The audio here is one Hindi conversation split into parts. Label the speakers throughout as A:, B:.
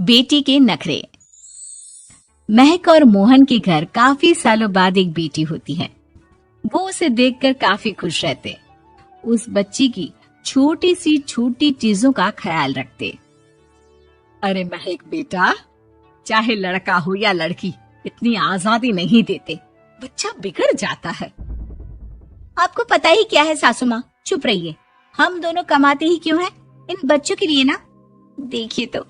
A: बेटी के नखरे। महक और मोहन के घर काफी सालों बाद एक बेटी होती है। वो उसे देखकर काफी खुश रहते, उस बच्ची की छोटी सी छोटी चीजों का ख्याल रखते।
B: अरे महक बेटा, चाहे लड़का हो या लड़की, इतनी आजादी नहीं देते, बच्चा बिगड़ जाता है।
A: आपको पता ही क्या है सासू माँ, चुप रहिए। हम दोनों कमाते ही क्यों हैं? इन बच्चों के लिए ना। देखिए तो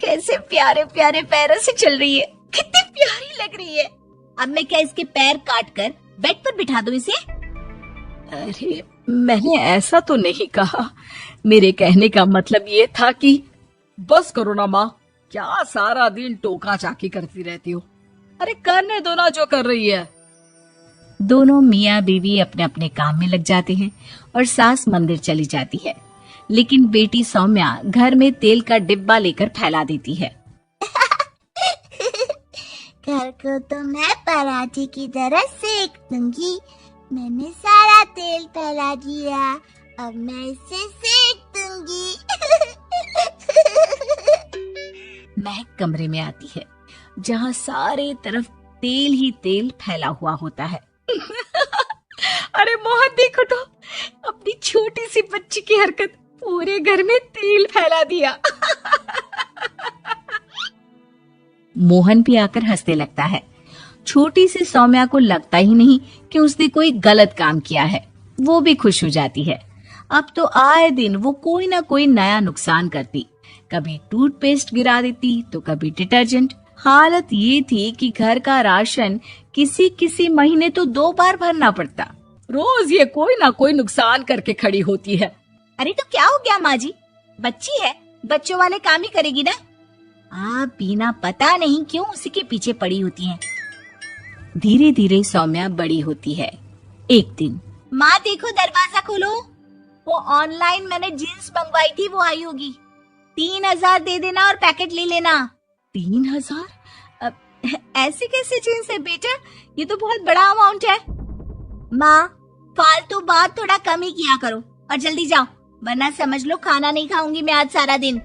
A: कैसे प्यारे प्यारे पैरों से चल रही है, कितनी प्यारी लग रही है। अब मैं क्या इसके पैर काट कर बेड पर बिठा दूं इसे?
B: अरे मैंने ऐसा तो नहीं कहा, मेरे कहने का मतलब ये था कि बस करो ना माँ, क्या सारा दिन टोका चाकी करती रहती हो। अरे करने दो ना जो कर रही है।
A: दोनों मियाँ बीवी अपने अपने काम में लग जाते हैं और सास मंदिर चली जाती है, लेकिन बेटी सौम्या घर में तेल का डिब्बा लेकर फैला देती है।
C: घर को तो मैं पराठे की तरह सेक दूंगी। मैंने सारा तेल फैला दिया, अब मैं इसे सेक दूंगी।
A: महक कमरे में आती है जहाँ सारे तरफ तेल ही तेल फैला हुआ होता है।
B: अरे मोहन देखो तो, अपनी छोटी सी बच्ची की हरकत, पूरे घर में तेल फैला दिया।
A: मोहन भी आकर हंसने लगता है। छोटी सी सौम्या को लगता ही नहीं कि उसने कोई गलत काम किया है, वो भी खुश हो जाती है। अब तो आए दिन वो कोई ना कोई नया नुकसान करती, कभी टूथपेस्ट गिरा देती तो कभी डिटर्जेंट। हालत ये थी कि घर का राशन किसी किसी महीने तो 2 बार भरना पड़ता।
B: रोज ये कोई ना कोई नुकसान करके खड़ी होती है।
A: अरे तो क्या हो गया माँ जी, बच्ची है, बच्चों वाले काम ही करेगी ना। आप बिना पता नहीं क्यों उसी के पीछे पड़ी होती हैं। धीरे धीरे सौम्या बड़ी होती है। एक दिन, माँ देखो दरवाजा खोलो, वो ऑनलाइन मैंने जीन्स मंगवाई थी, वो आई होगी। 3000 दे देना और पैकेट ले लेना।
B: 3000?
A: ऐसी कैसी जीन्स है बेटा, ये तो बहुत बड़ा अमाउंट है। माँ फालतू बात थोड़ा कम ही किया करो और जल्दी जाओ, वरना समझ लो खाना नहीं खाऊंगी मैं आज सारा दिन।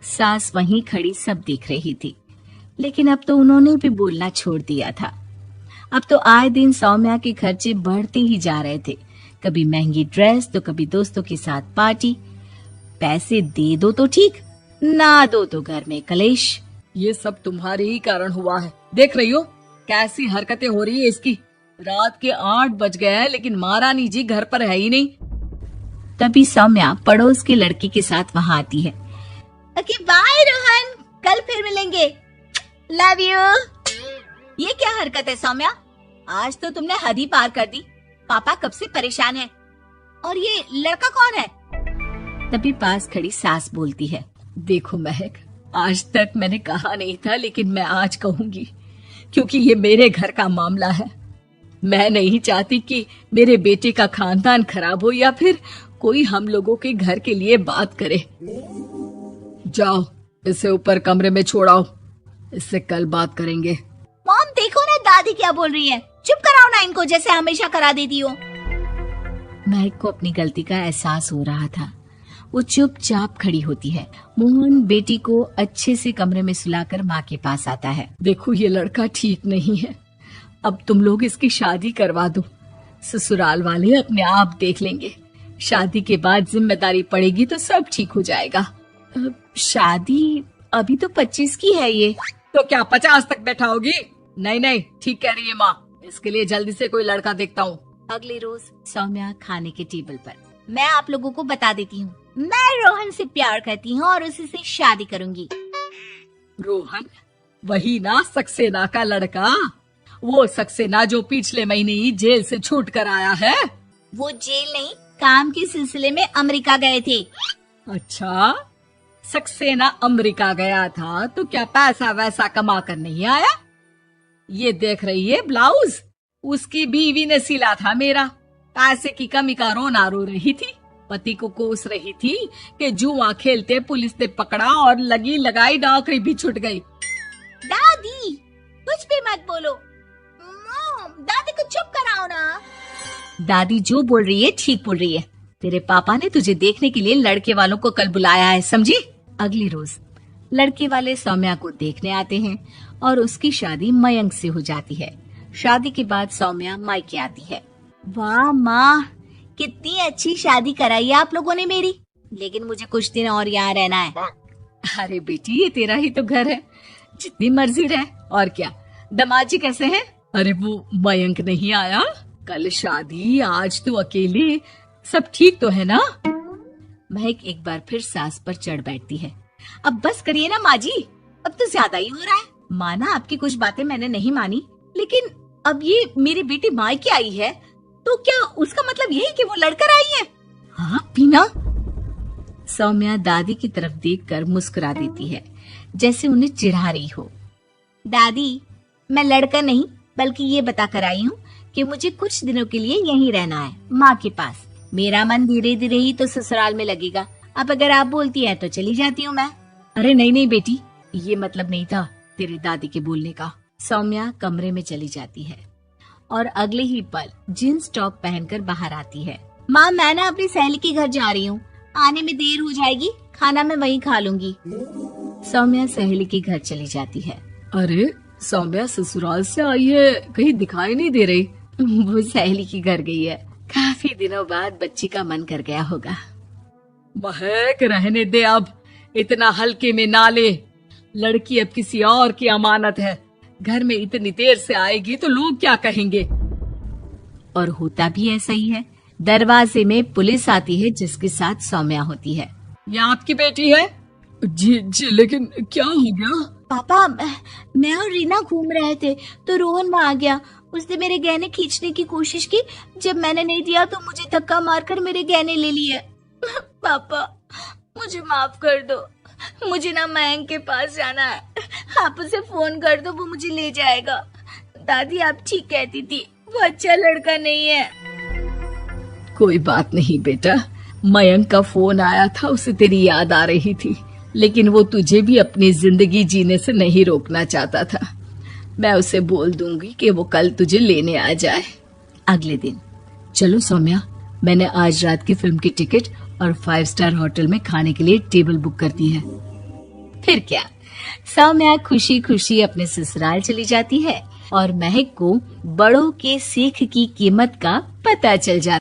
A: सास वहीं खड़ी सब देख रही थी, लेकिन अब तो उन्होंने भी बोलना छोड़ दिया था। अब तो आए दिन सौम्या के खर्चे बढ़ते ही जा रहे थे, कभी महंगी ड्रेस तो कभी दोस्तों के साथ पार्टी। पैसे दे दो तो ठीक, ना दो तो घर में कलेश।
B: ये सब तुम्हारे ही कारण हुआ है। देख रही हो कैसी हरकतें हो रही है इसकी। रात के 8 बज गए हैं, लेकिन महारानी जी घर पर है ही नहीं।
A: तभी सौम्या पड़ोस के लड़की के साथ वहाँ आती है। ओके बाय रोहन, कल फिर मिलेंगे, लव यू। ये क्या हरकत है सौम्या, आज तो तुमने हद ही पार कर दी। पापा कब से परेशान है। और ये लड़का कौन है? तभी पास खड़ी सास बोलती है,
B: देखो महक, आज तक मैंने कहा नहीं था, लेकिन मैं आज कहूंगी, क्योंकि ये मेरे घर का मामला है। मैं नहीं चाहती कि मेरे बेटे का खानदान खराब हो या फिर कोई हम लोगों के घर के लिए बात करे। जाओ इसे ऊपर कमरे में छोड़ाओ, इससे कल बात करेंगे।
A: मॉम देखो ना दादी क्या बोल रही है, चुप कराओ ना इनको, जैसे हमेशा करा देती हो। महक को अपनी गलती का एहसास हो रहा था, वो चुपचाप खड़ी होती है। मोहन बेटी को अच्छे से कमरे में सुलाकर माँ के पास आता है।
B: देखो ये लड़का ठीक नहीं है, अब तुम लोग इसकी शादी करवा दो, ससुराल वाले अपने आप देख लेंगे। शादी के बाद जिम्मेदारी पड़ेगी तो सब ठीक हो जाएगा।
A: शादी अभी तो 25 की है ये।
B: तो क्या 50 तक बैठाओगी? नहीं नहीं, ठीक कह रही है माँ, इसके लिए जल्दी से कोई लड़का देखता हूँ।
A: अगले रोज सौम्या खाने के टेबल पर, मैं आप लोगों को बता देती हूँ, मैं रोहन से प्यार करती हूँ और उसी से शादी करूंगी।
B: रोहन? वही ना सक्सेना का लड़का, वो सक्सेना जो पिछले महीने ही जेल से छूट कर आया है।
A: वो जेल नहीं, काम के सिलसिले में अमेरिका गए थे।
B: अच्छा, सक्सेना अमेरिका गया था तो क्या पैसा वैसा कमा कर नहीं आया? ये देख रही है ब्लाउज, उसकी बीवी ने सिला था मेरा। पैसे की कमी का रोना रो रही थी, पति को कोस रही थी कि जुआ खेलते पुलिस ने पकड़ा और लगी लगाई नौकरी भी छूट गई।
A: दादी कुछ भी मत बोलो, दादी को चुप कराओ ना। दादी जो बोल रही है ठीक बोल रही है, तेरे पापा ने तुझे देखने के लिए लड़के वालों को कल बुलाया है, समझी? अगली रोज
B: लड़के वाले सौम्या को देखने आते हैं और उसकी शादी मयंक से हो जाती है। शादी के बाद सौम्या मायके आती है।
A: वाह माँ, कितनी अच्छी शादी कराई है आप लोगों ने मेरी। लेकिन मुझे कुछ दिन और यहाँ रहना है।
B: अरे बेटी, ये तेरा ही तो घर है, जितनी मर्जी रह। और क्या, दमाजी कैसे हैं? अरे वो मयंक नहीं आया, कल शादी, आज तो अकेले, सब ठीक तो है ना? महक एक बार फिर सास पर चढ़ बैठती है। अब बस करिए ना माँ जी, अब तो ज्यादा ही हो रहा है। माना आपकी कुछ बातें मैंने नहीं मानी, लेकिन अब ये मेरी बेटी मायके आई है तो क्या उसका मतलब यही कि वो लड़कर आई है? हाँ पीना। सौम्या दादी की तरफ देखकर मुस्कुरा देती है, जैसे उन्हें चिढ़ा रही हो।
A: दादी, मैं लड़का नहीं बल्कि ये बता कर आई हूँ कि मुझे कुछ दिनों के लिए यहीं रहना है, माँ के पास। मेरा मन धीरे धीरे ही तो ससुराल में लगेगा। अब अगर आप बोलती है तो चली जाती हूँ मैं।
B: अरे नहीं नहीं बेटी, ये मतलब नहीं था तेरे दादी के बोलने का। सौम्या कमरे में चली जाती है और अगले ही पल जींस टॉप पहनकर बाहर आती है।
A: माँ, मैं ना अपनी सहेली के घर जा रही हूँ, आने में देर हो जाएगी, खाना मैं वहीं खा लूंगी।
B: सौम्या सहेली के घर चली जाती है। अरे सौम्या ससुराल से आई है, कहीं दिखाई नहीं दे रही। वो सहेली के घर गई है, काफी दिनों बाद बच्ची का मन कर गया होगा। महक रहने दे, अब इतना हल्के में ना ले, लड़की अब किसी और की अमानत है। घर में इतनी देर से आएगी तो लोग क्या कहेंगे। और होता भी ऐसा ही है। दरवाजे में पुलिस आती है जिसके साथ सौम्या होती है। ये आपकी बेटी है? जी लेकिन क्या हो गया?
A: पापा, मैं और रीना घूम रहे थे तो रोहन वहाँ आ गया। उसने मेरे गहने खींचने की कोशिश की, जब मैंने नहीं दिया तो मुझे धक्का मारकर मेरे गहने ले लिए। पापा, मुझे माफ कर दो, मुझे ना मयंक के पास जाना है। आप उसे फोन कर दो, वो मुझे ले जाएगा। दादी आप ठीक कहती थी, वो अच्छा लड़का नहीं है।
B: कोई बात नहीं बेटा, मयंक का फोन आया था, उसे तेरी याद आ रही थी, लेकिन वो तुझे भी अपनी जिंदगी जीने से नहीं रोकना चाहता था। मैं उसे बोल दूंगी कि वो कल तुझे लेने आ जाए। अगले दिन, चलो सौम्या, मैंने आज रात की फिल्म की टिकट और 5 स्टार होटल में खाने के लिए टेबल बुक कर दी है। फिर क्या, सौम्या खुशी खुशी अपने ससुराल चली जाती है और महक को बड़ों के सीख की कीमत का पता चल जाता